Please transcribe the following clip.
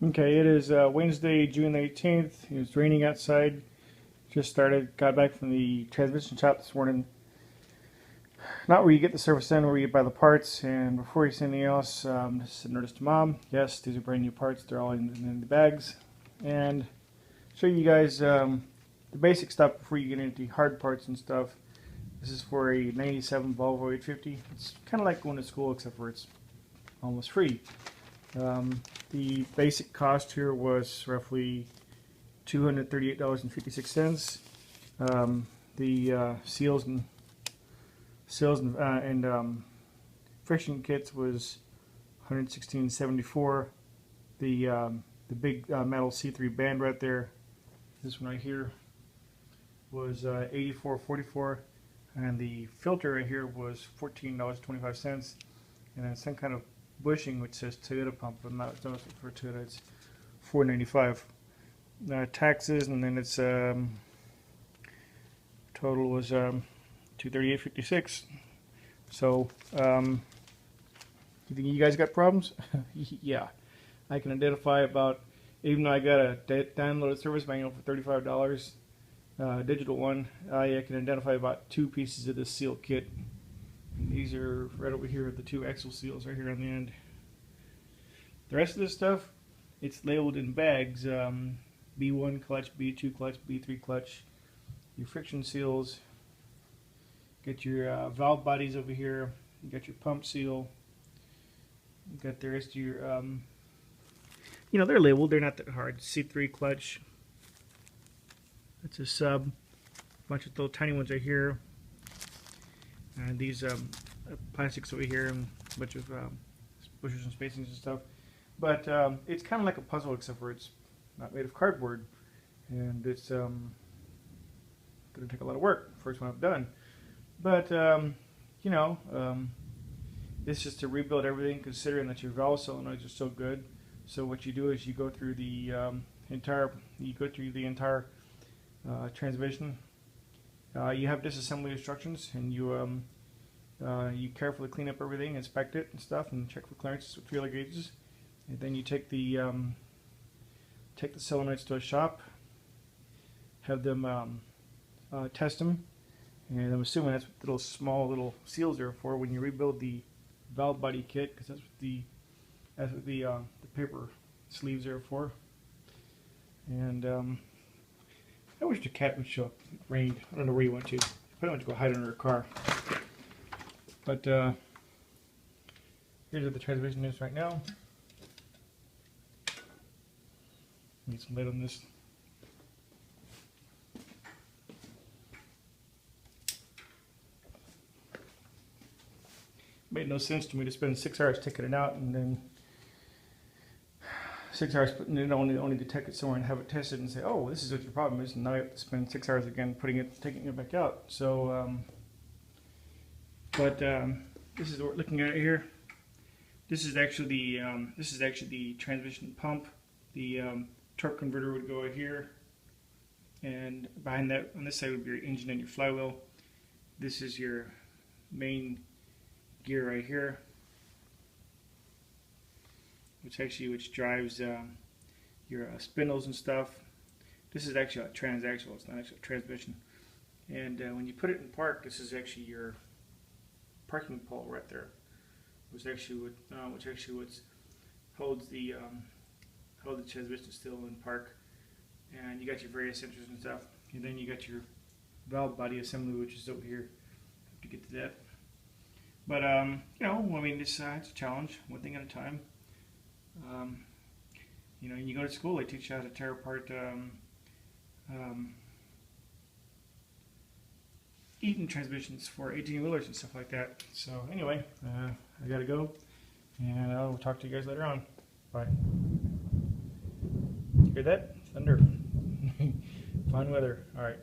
Okay, it is Wednesday, June 18th. It was raining outside. Just started. Got back from the transmission shop this morning. Not where you get the service done, where you buy the parts. And before you say anything else, just notice to Mom. Yes, these are brand new parts. They're all in the bags. And show you guys the basic stuff before you get into the hard parts and stuff. This is for a 97 Volvo 850. It's kind of like going to school, except for it's almost free. The basic cost here was roughly $238.56. The seals and friction kits was $116.74. The big metal C3 band right there, this one right here, was $84.44, and the filter right here was $14.25, and then some kind of bushing which says Toyota pump, but not for Toyota. It's $4.95. Taxes, and then its total was $238.56. So, you think you guys got problems? Yeah, I can identify about. Even though I got a downloaded service manual for $35, digital one, I can identify about 2 pieces of this seal kit. These are right over here, the 2 axle seals right here on the end. The rest of this stuff, it's labeled in bags. B1 clutch, B2 clutch, B3 clutch. Your friction seals. Get your valve bodies over here. You got your pump seal. You got the rest of your, they're labeled. They're not that hard. C3 clutch. That's a sub. A bunch of little tiny ones right here. And these plastics over here, and a bunch of bushers and spacings and stuff. But it's kind of like a puzzle, except for it's not made of cardboard, and it's going to take a lot of work. First one I've done, but it's just to rebuild everything, considering that your valve solenoids are so good. So what you do is you go through the entire transmission. You have disassembly instructions, and you carefully clean up everything, inspect it and stuff, and check for clearances with feeler gauges. And then you take the solenoids to a shop, have them test them, and I'm assuming that's what the small little seals are for when you rebuild the valve body kit, because that's what the paper sleeves are for. And I wish the cat would show up. It rained. I don't know where you went to. Probably went to go hide under a car. But here's what the transmission is right now. Need some lid on this. Made no sense to me to spend 6 hours taking it out and then 6 hours putting it only detect it somewhere and have it tested and say, oh, this is what your problem is, and now you have to spend 6 hours again taking it back out. So, this is what we're looking at here. This is actually the transmission pump. The torque converter would go here, and behind that, on this side, would be your engine and your flywheel. This is your main gear right here, which drives your spindles and stuff. This is actually a transaxle. It's not actually a transmission. And when you put it in park, this is actually your parking pole right there, which actually holds the transmission still in park. And you got your various sensors and stuff. And then you got your valve body assembly, which is over here. Have to get to that. But it's a challenge, one thing at a time. You go to school, they teach you how to tear apart Eaton transmissions for 18-wheelers and stuff like that. So anyway, I gotta go, and I'll talk to you guys later on. Bye. Hear that? Thunder. Fine weather. All right.